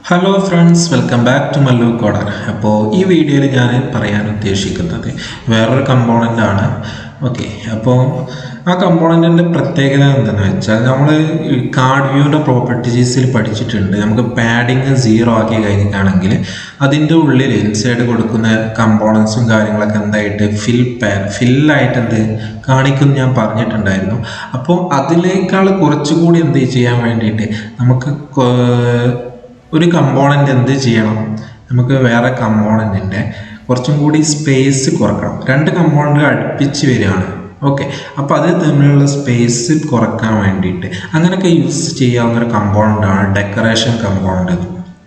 Hello friends, welcome back to Mallu coder. അപ്പോൾ ഈ വീഡിയോയിൽ ഞാൻ പറയാൻ ഉദ്ദേശിക്കുന്നത് വേറൊരു കമ്പോണൻ്റ് ആണ്. ഓക്കെ, അപ്പോൾ ആ കമ്പോണൻറ്റിൻ്റെ പ്രത്യേകത എന്താണെന്ന് വെച്ചാൽ നമ്മൾ കാർഡ് വ്യൂവിൻ്റെ പ്രോപ്പർട്ടീസിൽ പഠിച്ചിട്ടുണ്ട്. നമുക്ക് പാഡിങ് 0 ആക്കി കഴിഞ്ഞിട്ടാണെങ്കിൽ അതിൻ്റെ ഉള്ളിൽ ഇൻസൈഡ് കൊടുക്കുന്ന കമ്പോണൻസും കാര്യങ്ങളൊക്കെ എന്തായിട്ട് ഫില്ലായിട്ട് എന്ത് കാണിക്കുമെന്ന് ഞാൻ പറഞ്ഞിട്ടുണ്ടായിരുന്നു. അപ്പോൾ അതിനേക്കാൾ കുറച്ചുകൂടി എന്ത് ചെയ്യാൻ വേണ്ടിയിട്ട് നമുക്ക് ഒരു കമ്പോണൻ്റ് എന്ത് ചെയ്യണം, നമുക്ക് വേറെ കമ്പോണൻറ്റിൻ്റെ കുറച്ചും കൂടി സ്പേസ് കുറക്കണം. രണ്ട് കമ്പോണൻ്റ് അടുപ്പിച്ച് വരികയാണ്. ഓക്കെ, അപ്പോൾ അത് തമ്മിലുള്ള സ്പേസ് കുറക്കാൻ വേണ്ടിയിട്ട് അങ്ങനെയൊക്കെ യൂസ് ചെയ്യാവുന്ന ഒരു കമ്പോണൻ്റാണ് ഡെക്കറേഷൻ കമ്പോണൻ്റ്.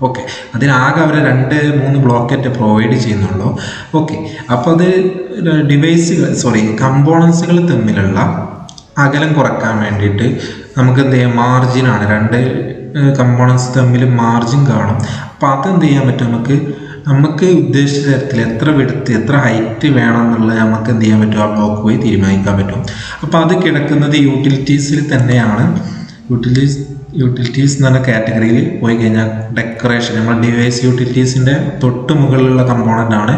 ഓക്കെ, അതിനാകെ അവർ 2-3 ബ്ലോക്കറ്റ് പ്രൊവൈഡ് ചെയ്യുന്നുള്ളൂ. ഓക്കെ, അപ്പോൾ അത് കമ്പോണൻസുകൾ തമ്മിലുള്ള അകലം കുറക്കാൻ വേണ്ടിയിട്ട് നമുക്ക് എന്ത് ചെയ്യാം, മാർജിനാണ്. രണ്ട് കമ്പോണൻസ് തമ്മിൽ മാർജിൻ കാണും. അപ്പോൾ അതെന്ത് ചെയ്യാൻ പറ്റും, നമുക്ക് ഉദ്ദേശിച്ച തരത്തിൽ എത്ര വിഡ്ത്ത് എത്ര ഹൈറ്റ് വേണം എന്നുള്ളത് നമുക്ക് എന്ത് ചെയ്യാൻ പറ്റും, ആ ബ്ലോക്ക് പോയി തീരുമാനിക്കാൻ പറ്റും. അപ്പോൾ അത് കിടക്കുന്നത് യൂട്ടിലിറ്റീസിൽ തന്നെയാണ്. യൂട്ടിലിറ്റീസ് എന്ന് പറഞ്ഞ കാറ്റഗറിയിൽ പോയി കഴിഞ്ഞാൽ ഡെക്കറേഷൻ, നമ്മൾ ഡിവൈസ് യൂട്ടിലിറ്റീസിൻ്റെ തൊട്ട് മുകളിലുള്ള കമ്പോണൻ്റ് ആണ്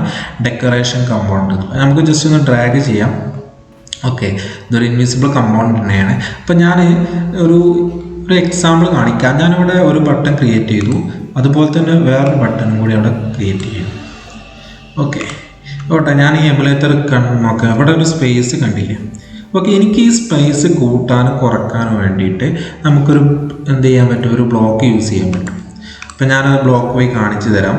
ഡെക്കറേഷൻ കമ്പോണൻ്റ്. നമുക്ക് ജസ്റ്റ് ഒന്ന് ഡ്രാഗ് ചെയ്യാം. ഓക്കെ, ഇതൊരു ഇൻവിസിബിൾ കമ്പോണൻ്റ് തന്നെയാണ്. അപ്പം ഞാൻ ഒരു എക്സാമ്പിൾ കാണിക്കാം. ഞാനിവിടെ ഒരു ബട്ടൺ ക്രിയേറ്റ് ചെയ്തു, അതുപോലെ തന്നെ വേറൊരു ബട്ടണും കൂടി അവിടെ ക്രിയേറ്റ് ചെയ്യും. ഓക്കെ, ഞാൻ ഈ എമുലേറ്റർ നോക്കാം. ഇവിടെ ഒരു സ്പേസ് കണ്ടില്ലേ. ഓക്കെ, എനിക്ക് ഈ സ്പേസ് കൂട്ടാനും കുറക്കാനും വേണ്ടിയിട്ട് നമുക്കൊരു എന്ത് ചെയ്യാൻ പറ്റും, ഒരു ബ്ലോക്ക് യൂസ് ചെയ്യാൻ പറ്റും. അപ്പം ഞാനത് ബ്ലോക്ക് പോയി കാണിച്ചു തരാം.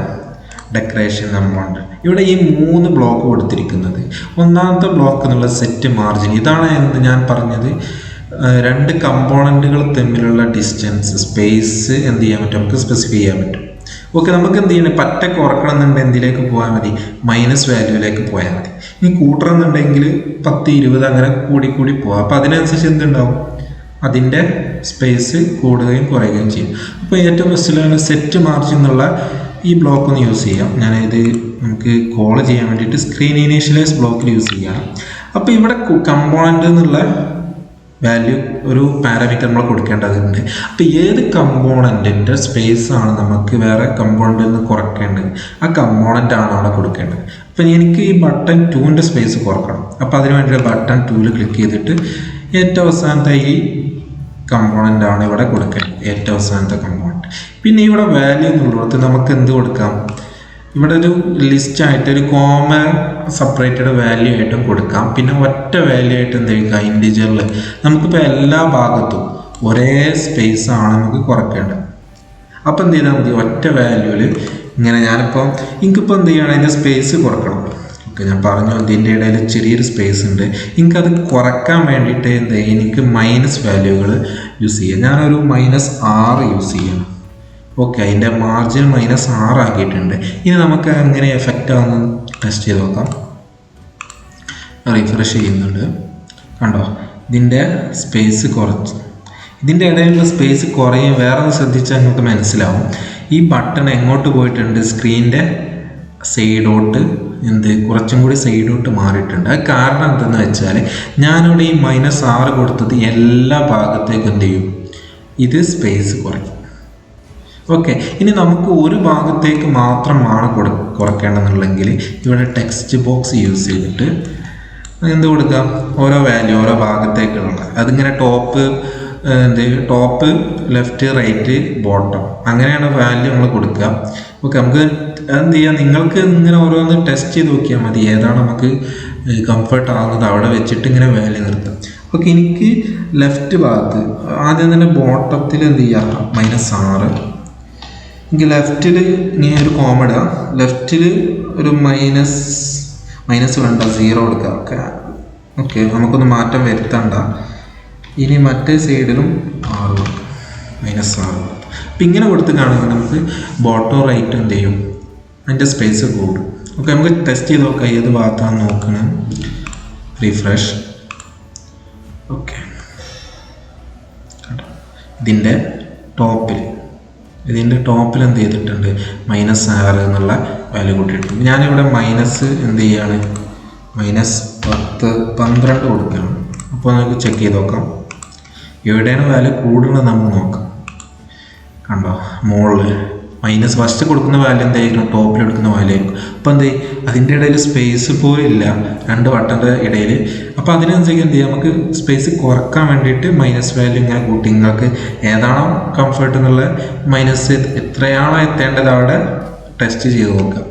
ഡെക്കറേഷൻ കമ്പോണൻ്റ് ഇവിടെ ഈ 3 ബ്ലോക്ക് കൊടുത്തിരിക്കുന്നത്. ഒന്നാമത്തെ ബ്ലോക്ക് എന്നുള്ള സെറ്റ് മാർജിൻ, ഇതാണ് ഞാൻ പറഞ്ഞത്. രണ്ട് കമ്പോണൻറ്റുകൾ തമ്മിലുള്ള ഡിസ്റ്റൻസ് സ്പേസ് എന്ത് ചെയ്യാൻ പറ്റും, നമുക്ക് സ്പെസിഫൈ ചെയ്യാൻ പറ്റും. ഓക്കെ, നമുക്ക് എന്ത് ചെയ്യണം, പറ്റ കുറക്കണം എന്നുണ്ടെങ്കിൽ എന്തിലേക്ക് പോയാൽ മതി, മൈനസ് വാല്യൂവിലേക്ക് പോയാൽ മതി. ഇനി കൂട്ടണം എന്നുണ്ടെങ്കിൽ 10, 20 അങ്ങനെ കൂടി പോകാം. അപ്പോൾ അതിനനുസരിച്ച് എന്തുണ്ടാവും, അതിൻ്റെ സ്പേസ് കൂടുകയും കുറയുകയും ചെയ്യും. അപ്പോൾ ഏറ്റവും ബെസ്റ്റിലാണ് സെറ്റ് മാർജിൻ എന്നുള്ള ഈ ബ്ലോക്ക് ഒന്ന് യൂസ് ചെയ്യാം. ഞാനിത് നമുക്ക് കോൾ ചെയ്യാൻ വേണ്ടിയിട്ട് സ്ക്രീൻ ഇനീഷ്യലൈസ് ബ്ലോക്കിൽ യൂസ് ചെയ്യാം. അപ്പോൾ ഇവിടെ കമ്പോണൻ്റ് എന്നുള്ള വാല്യൂ ഒരു പാരാമീറ്റർ നമ്മൾ കൊടുക്കേണ്ടതുണ്ട്. അപ്പോൾ ഏത് കമ്പോണൻറ്റിൻ്റെ സ്പേസ് ആണ് നമുക്ക് വേറെ കമ്പോണൻറ്റിൽ നിന്ന് കുറയ്ക്കേണ്ടത്, ആ കമ്പോണൻ്റ് ആണ് അവിടെ കൊടുക്കേണ്ടത്. അപ്പോൾ എനിക്ക് ഈ ബട്ടൺ 2ൻ്റെ സ്പേസ് കുറക്കണം. അപ്പോൾ അതിന് വേണ്ടി ബട്ടൺ 2ൽ ക്ലിക്ക് ചെയ്തിട്ട് ഏറ്റവും അവസാനത്തെ ഈ കമ്പോണൻ്റ് ആണ് ഇവിടെ കൊടുക്കേണ്ടത്, ഏറ്റവും അവസാനത്തെ കമ്പോണൻറ്റ്. പിന്നെ ഇവിടെ വാല്യൂ എന്നുള്ളത് നമുക്ക് എന്ത് കൊടുക്കാം, ഇവിടെ ഒരു ലിസ്റ്റ് ആയിട്ട് ഒരു കോമ സെപ്പറേറ്റഡ് വാല്യൂ ആയിട്ടും കൊടുക്കാം. പിന്നെ ഒറ്റ വാല്യൂ ആയിട്ട് എന്ത് ചെയ്യുക, ഇൻഡിജറിൽ നമുക്കിപ്പോൾ എല്ലാ ഭാഗത്തും ഒരേ സ്പേസ് ആണ് നമുക്ക് കുറയ്ക്കേണ്ടത്. അപ്പോൾ എന്ത് ചെയ്താൽ മതി, ഒറ്റ വാല്യൂവിൽ ഇങ്ങനെ എനിക്കിപ്പോൾ എന്ത് ചെയ്യണം, അതിൻ്റെ സ്പേസ് കുറക്കണം. ഓക്കെ, ഞാൻ പറഞ്ഞു ഇതിൻ്റെ ഇടയിൽ ചെറിയൊരു സ്പേസ് ഉണ്ട്. എനിക്കത് കുറയ്ക്കാൻ വേണ്ടിയിട്ട് എനിക്ക് മൈനസ് വാല്യൂകൾ യൂസ് ചെയ്യാം. ഞാനൊരു -6 യൂസ് ചെയ്യണം. ഓക്കെ, അതിൻ്റെ മാർജിൻ -6 ആക്കിയിട്ടുണ്ട്. ഇനി നമുക്ക് എങ്ങനെ എഫക്റ്റ് ആവുന്നത് ടെസ്റ്റ് ചെയ്ത് നോക്കാം. റിഫ്രഷ് ചെയ്യുന്നുണ്ട്, കണ്ടോ, ഇതിൻ്റെ സ്പേസ് കുറച്ച്, ഇതിൻ്റെ ഇടയിലുള്ള സ്പേസ് കുറയും. വേറെ ഒന്ന് ശ്രദ്ധിച്ചാൽ നിങ്ങൾക്ക് മനസ്സിലാവും, ഈ ബട്ടൺ എങ്ങോട്ട് പോയിട്ടുണ്ട്, സ്ക്രീനിൻ്റെ സൈഡോട്ട് കുറച്ചും കൂടി സൈഡോട്ട് മാറിയിട്ടുണ്ട്. അത് കാരണം എന്തെന്ന് വെച്ചാൽ ഞാനിവിടെ ഈ -6 കൊടുത്തത് എല്ലാ ഭാഗത്തേക്കും എന്ത് ചെയ്യും, ഇത് സ്പേസ് കുറയ്ക്കും. ഓക്കെ, ഇനി നമുക്ക് ഒരു ഭാഗത്തേക്ക് മാത്രമാണ് കുറയ്ക്കേണ്ടതെന്നുണ്ടെങ്കിൽ ഇവിടെ ടെക്സ്റ്റ് ബോക്സ് യൂസ് ചെയ്തിട്ട് എന്ത് കൊടുക്കാം, ഓരോ വാല്യൂ ഓരോ ഭാഗത്തേക്കുള്ള അതിങ്ങനെ ടോപ്പ് ലെഫ്റ്റ് റൈറ്റ് ബോട്ടം അങ്ങനെയാണ് വാല്യൂ നമ്മൾ കൊടുക്കുക. ഓക്കെ, നമുക്ക് എന്ത് ചെയ്യാം, നിങ്ങൾക്ക് ഇങ്ങനെ ഓരോന്ന് ടെസ്റ്റ് ചെയ്ത് നോക്കിയാൽ മതി, ഏതാണ് നമുക്ക് കംഫർട്ട് ആകുന്നത് അവിടെ വെച്ചിട്ട് ഇങ്ങനെ വാല്യൂ നിർത്താം. ഓക്കെ, എനിക്ക് ലെഫ്റ്റ് ഭാഗത്ത് ആദ്യം തന്നെ ബോട്ടത്തിൽ എന്ത് ചെയ്യുക, -6. എനിക്ക് ലെഫ്റ്റിൽ ഇങ്ങനെ ഒരു കോമ ഇടുക, ലെഫ്റ്റിൽ ഒരു മൈനസ് വേണ്ട 0 കൊടുക്കുക. ഓക്കെ, ഓക്കെ, നമുക്കൊന്ന് മാറ്റം വരുത്തണ്ട. ഇനി മറ്റേ സൈഡിലും 6 കൊടുക്കും, -6. അപ്പം ഇങ്ങനെ കൊടുത്ത് കാണുമ്പോൾ നമുക്ക് ബോട്ടം റൈറ്റ് എന്ത് ചെയ്യും, അതിൻ്റെ സ്പേസ് കൂടും. ഓക്കെ, നമുക്ക് ടെസ്റ്റ് ചെയ്ത് നോക്കാം ഏത് ഭാഗത്താണ് നോക്കണം. റിഫ്രഷ്. ഓക്കെ, ഇതിൻ്റെ ടോപ്പിൽ എന്ത് ചെയ്തിട്ടുണ്ട്, -6 എന്നുള്ള വാല്യൂ കൂട്ടിയിട്ടുണ്ട്. ഞാനിവിടെ എന്ത് ചെയ്യാണ്, -12 കൊടുക്കണം. അപ്പോൾ നമുക്ക് ചെക്ക് ചെയ്ത് നോക്കാം എവിടെയാണ് വാല്യൂ കൂടുന്നത് നമുക്ക് നോക്കാം. കണ്ടോ, മുകളിൽ മൈനസ് ഫസ്റ്റ് കൊടുക്കുന്ന വാല്യൂ എന്തായിരിക്കും, ടോപ്പിൽ എടുക്കുന്ന വാല്യൂ ആയിരിക്കും. അപ്പോൾ എന്ത് ചെയ്യും, അതിൻ്റെ ഇടയിൽ സ്പേസ് പോലും ഇല്ല രണ്ട് ബട്ടൻ്റെ ഇടയിൽ. അപ്പോൾ അതിനനുസരിച്ച് എന്ത് ചെയ്യാം, നമുക്ക് സ്പേസ് കുറക്കാൻ വേണ്ടിയിട്ട് മൈനസ് വാല്യൂ ഇങ്ങനെ കൂട്ടി നിങ്ങൾക്ക് ഏതാണോ കംഫർട്ട് എന്നുള്ള മൈനസ് എത്രയാണോ എത്തേണ്ടത് അവിടെ ടെസ്റ്റ് ചെയ്ത് നോക്കുക.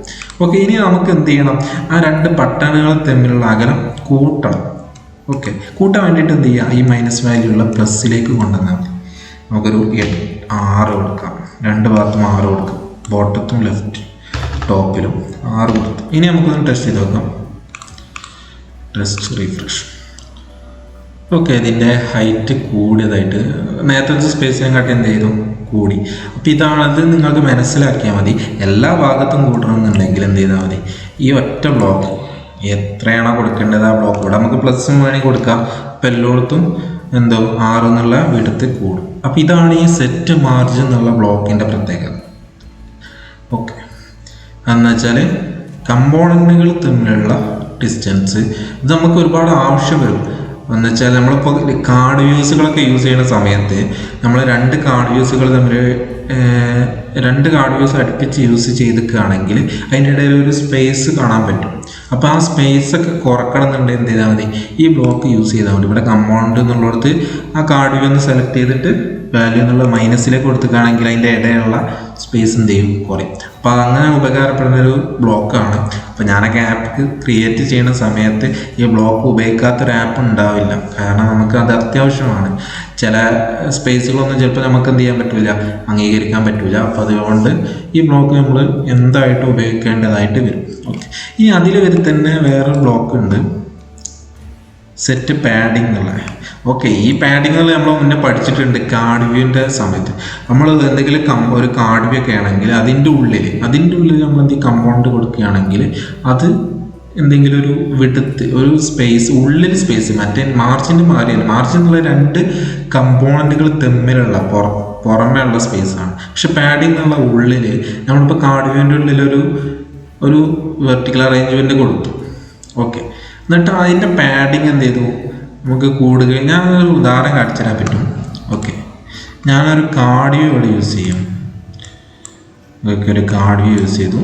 ഓക്കെ, ഇനി നമുക്ക് എന്ത് ചെയ്യണം, ആ രണ്ട് ബട്ടണുകൾ തമ്മിലുള്ള അകലം കൂട്ടണം. ഓക്കെ, കൂട്ടാൻ വേണ്ടിയിട്ട് എന്ത് ചെയ്യുക, ഈ മൈനസ് വാല്യൂ ഉള്ള പ്ലസ്സിലേക്ക് കൊണ്ടുവന്നാൽ മതി. നമുക്കൊരു 6 കൊടുക്കാം, രണ്ട് ഭാഗത്തും 6 കൊടുക്കാം, ബോട്ടത്തും ലെഫ്റ്റ് ടോപ്പിലും 6 കൊടുത്തു. ഇനി നമുക്കൊന്ന് ടെസ്റ്റ് ചെയ്ത് നോക്കാം. Test refresh. ഓക്കെ, ഇതിൻ്റെ ഹൈറ്റ് കൂടിയതായിട്ട് നേരത്തെ സ്പേസിനെ കാട്ടി എന്ത് ചെയ്തു, കൂടി. അപ്പോൾ ഇതാണത് നിങ്ങൾക്ക് മനസ്സിലാക്കിയാൽ മതി. എല്ലാ ഭാഗത്തും കൂട്ടണമെന്നുണ്ടെങ്കിൽ എന്ത് ചെയ്താൽ മതി, ഈ ഒറ്റ ബ്ലോക്ക് എത്രയാണോ കൊടുക്കേണ്ടത് ആ ബ്ലോക്ക് ഇവിടെ നമുക്ക് പ്ലസും വേണമെങ്കിൽ കൊടുക്കാം. ഇപ്പം എല്ലായിടത്തും എന്തോ 6 എന്നുള്ള വിടത്ത് കൂടും. അപ്പോൾ ഇതാണ് ഈ സെറ്റ് മാർജിൻ എന്നുള്ള ബ്ലോക്കിൻ്റെ പ്രത്യേകത. ഓക്കെ, എന്ന് വെച്ചാൽ കമ്പോണൻറ്റുകൾ തമ്മിലുള്ള ഡിസ്റ്റൻസ് ഇത് നമുക്ക് ഒരുപാട് ആവശ്യം വരും. എന്ന് വെച്ചാൽ നമ്മളിപ്പോൾ കാർഡ് വ്യൂസുകളൊക്കെ യൂസ് ചെയ്യുന്ന സമയത്ത് നമ്മൾ രണ്ട് കാർഡ് വ്യൂസുകൾ തമ്മിൽ രണ്ട് കാർഡ് വ്യൂസ് അടുപ്പിച്ച് യൂസ് ചെയ്തിക്കുകയാണെങ്കിൽ അതിൻ്റെ ഇടയിൽ ഒരു സ്പേസ് കാണാൻ പറ്റും. അപ്പോൾ ആ സ്പേസ് ഒക്കെ കുറക്കണം എന്നുണ്ടെങ്കിൽ എന്ത് ചെയ്താൽ മതി, ഈ ബ്ലോക്ക് യൂസ് ചെയ്താൽ മതി. ഇവിടെ കമ്പൗണ്ട് എന്നുള്ളിടത്ത് ആ കാർഡ് വ്യൂ ഒന്ന് സെലക്ട് ചെയ്തിട്ട് വാല്യൂ എന്നുള്ള മൈനസിലേക്ക് കൊടുക്കുകയാണെങ്കിൽ അതിൻ്റെ ഇടയിലുള്ള സ്പേസ് എന്ത് ചെയ്യും, കുറയും. അപ്പോൾ അങ്ങനെ ഉപകാരപ്പെടുന്ന ഒരു ബ്ലോക്കാണ്. അപ്പോൾ ഞാനൊക്കെ ആപ്പ് ക്രിയേറ്റ് ചെയ്യുന്ന സമയത്ത് ഈ ബ്ലോക്ക് ഉപയോഗിക്കാത്തൊരു ആപ്പ് ഉണ്ടാവില്ല. കാരണം നമുക്ക് അത് അത്യാവശ്യമാണ്. ചില സ്പേസുകളൊന്നും ചിലപ്പോൾ നമുക്ക് എന്ത് ചെയ്യാൻ പറ്റില്ല, അംഗീകരിക്കാൻ പറ്റില്ല. അപ്പോൾ അതുകൊണ്ട് ഈ ബ്ലോക്ക് നമ്മൾ എന്തായിട്ടും ഉപയോഗിക്കേണ്ടതായിട്ട് വരും. ഓക്കെ, ഇനി അതിൽ വരെ തന്നെ വേറെ ബ്ലോക്ക് ഉണ്ട്, സെറ്റ് പാഡിംഗ് എന്നുള്ള. ഓക്കെ, ഈ പാഡിങ്ങുകൾ നമ്മൾ മുന്നേ പഠിച്ചിട്ടുണ്ട് കാർഡ് വ്യൂവിൻ്റെ സമയത്ത്. നമ്മൾ എന്തെങ്കിലും ഒരു കാർഡ് വ്യൂ ഒക്കെ ആണെങ്കിൽ അതിൻ്റെ ഉള്ളിൽ നമ്മൾ എന്തെങ്കിലും കമ്പൗണ്ട് കൊടുക്കുകയാണെങ്കിൽ അത് എന്തെങ്കിലും ഒരു വിടുത്ത്, ഒരു സ്പേസ്, ഉള്ളിൽ സ്പേസ്, മറ്റേ മാർജിൻ്റെ മാറിയാണ്. മാർജിൻ എന്നുള്ള രണ്ട് കമ്പോണൻറ്റുകൾ തമ്മിലുള്ള പുറമേ ഉള്ള സ്പേസാണ്. പക്ഷെ പാഡിംഗ് എന്നുള്ള ഉള്ളിൽ നമ്മളിപ്പോൾ കാർഡ് വ്യൂവിൻ്റെ ഉള്ളിൽ ഒരു വെർട്ടിക്കൽ അറേഞ്ച്മെൻറ്റ് കൊടുത്തു. ഓക്കെ, എന്നിട്ട് അതിൻ്റെ പാഡിങ് എന്ത് ചെയ്തു, നമുക്ക് കൂടുതൽ ഞാനൊരു ഉദാഹരണം കാണിച്ചു തരാൻ പറ്റും. ഓക്കെ, ഞാനൊരു കാർഡ് വ്യൂ ഇവിടെ യൂസ് ചെയ്യും. ഓക്കെ, ഒരു കാർഡ് വ്യൂ യൂസ് ചെയ്തു.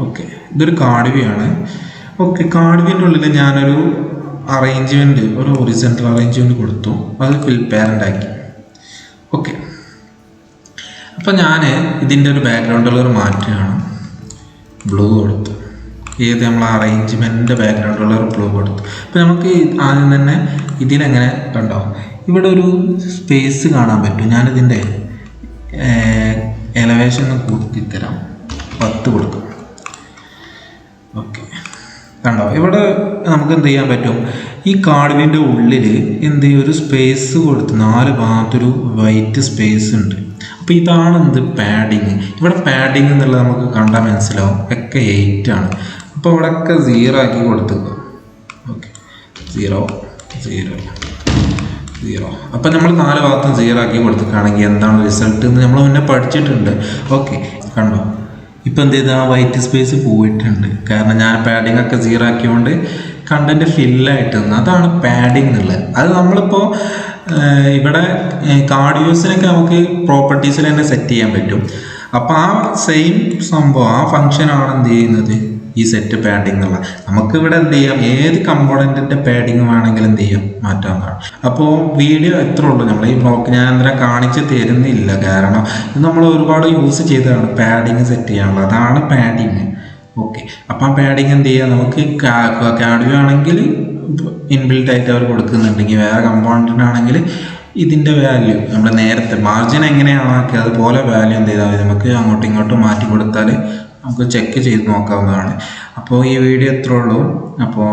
ഓക്കെ, ഇതൊരു കാർഡ് വ്യൂ ആണ്. ഓക്കെ, കാർഡ് വ്യൂവിൻ്റെ ഉള്ളിൽ ഞാനൊരു അറേഞ്ച്മെൻറ്റ്, ഒരു ഹൊറിസോണ്ടൽ അറേഞ്ച്മെൻറ്റ് കൊടുത്തു. അത് ഫിൽ പാരൻ്റ് ആക്കി. ഓക്കെ, അപ്പോൾ ഞാൻ ഇതിൻ്റെ ഒരു ബാക്ക്ഗ്രൗണ്ടുള്ളൊരു മാറ്റമാണ്, ബ്ലൂ കൊടുത്തു. ഏത് നമ്മൾ അറേഞ്ച്മെൻറ്റിൻ്റെ ബാക്ക്ഗ്രൗണ്ടുള്ള ഒരു ബ്ലൂ കൊടുത്തു. അപ്പോൾ നമുക്ക് ആദ്യം തന്നെ ഇതിലെങ്ങനെ കണ്ടോ, ഇവിടെ ഒരു സ്പേസ് കാണാൻ പറ്റും. ഞാനിതിൻ്റെ എലവേഷൻ ഒന്ന് കൂട്ടിത്തരാം, 10 കൊടുക്കും. ഓക്കെ, കണ്ടോ, ഇവിടെ നമുക്ക് എന്ത് ചെയ്യാൻ പറ്റും, ഈ കാർഡിൻ്റെ ഉള്ളിൽ എന്ത് ചെയ്യും, ഒരു സ്പേസ് കൊടുത്ത് 4 ഭാഗത്തൊരു വൈറ്റ് സ്പേസ് ഉണ്ട്. അപ്പോൾ ഇതാണ് എന്ത്, പാഡിങ്. ഇവിടെ പാഡിങ് എന്നുള്ളത് നമുക്ക് കണ്ടാൽ മനസ്സിലാവും, ഒക്കെ 8 ആണ്. അപ്പോൾ ഇവിടെയൊക്കെ 0 ആക്കി കൊടുത്തുക. ഓക്കെ, 0 0 0. അപ്പോൾ നമ്മൾ 4 ഭാഗത്തും 0 ആക്കി കൊടുത്തിട്ടാണെങ്കിൽ എന്താണ് റിസൾട്ട് എന്ന് നമ്മൾ മുന്നേ പഠിച്ചിട്ടുണ്ട്. ഓക്കെ, കണ്ടോ, ഇപ്പം എന്ത് ചെയ്താൽ വൈറ്റ് സ്പേസ് പോയിട്ടുണ്ട്. കാരണം ഞാൻ പാഡിങ് ഒക്കെ 0 ആക്കിയതുകൊണ്ട് കണ്ടന്റ് ഫില്ലായിട്ട് നിന്ന്. അതാണ് പാഡിങ് എന്നുള്ളത്. അത് നമ്മളിപ്പോൾ ഇവിടെ കാർഡ് വ്യൂസിനൊക്കെ നമുക്ക് പ്രോപ്പർട്ടീസിൽ തന്നെ സെറ്റ് ചെയ്യാൻ പറ്റും. അപ്പോൾ ആ സെയിം സംഭവം, ആ ഫംഗ്ഷനാണ് എന്ത് ചെയ്യുന്നത്, ഈ സെറ്റ് പാഡിങ് എന്നുള്ള. നമുക്ക് ഇവിടെ എന്ത് ചെയ്യാം, ഏത് കമ്പോണൻറ്റിൻ്റെ പാഡിങ് വേണമെങ്കിലും എന്ത് ചെയ്യാം, മാറ്റാവുന്നതാണ്. അപ്പോൾ വീഡിയോ എത്ര ഉള്ളൂ, നമ്മൾ ഈ ബ്ലോക്ക് ഞാൻ എന്തിനാ കാണിച്ച് തരുന്നില്ല. കാരണം ഇത് നമ്മൾ ഒരുപാട് യൂസ് ചെയ്തതാണ് പാഡിങ് സെറ്റ് ചെയ്യാനുള്ളത്. അതാണ് പാഡിങ്. ഓക്കെ, അപ്പോൾ ആ പാഡിങ് എന്ത് ചെയ്യുക, നമുക്ക് കാർഡ് വ്യൂ ആണെങ്കിൽ ഇൻബിൽറ്റ് ആയിട്ട് അവർ കൊടുക്കുന്നുണ്ടെങ്കിൽ, വേറെ കമ്പോണൻറ്റിനാണെങ്കിൽ ഇതിൻ്റെ വാല്യൂ നമ്മൾ നേരത്തെ മാർജിൻ എങ്ങനെയാണോ ആക്കിയത് അതുപോലെ വാല്യൂ എന്ത് ചെയ്താൽ നമുക്ക് അങ്ങോട്ടും ഇങ്ങോട്ടും മാറ്റി കൊടുത്താൽ നമുക്ക് ചെക്ക് ചെയ്ത് നോക്കാവുന്നതാണ്. അപ്പോൾ ഈ വീഡിയോ എത്ര ഉള്ളൂ. അപ്പോൾ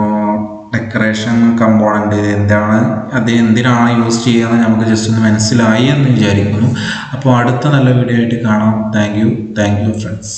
ഡെക്കറേഷൻ കമ്പോണൻറ്റ് എന്താണ്, അത് എന്തിനാണ് യൂസ് ചെയ്യുന്നത് നമുക്ക് ജസ്റ്റ് ഒന്ന് മനസ്സിലായി എന്ന് വിചാരിക്കുന്നു. അപ്പോൾ അടുത്ത നല്ല വീഡിയോ ആയിട്ട് കാണാം. Thank you friends.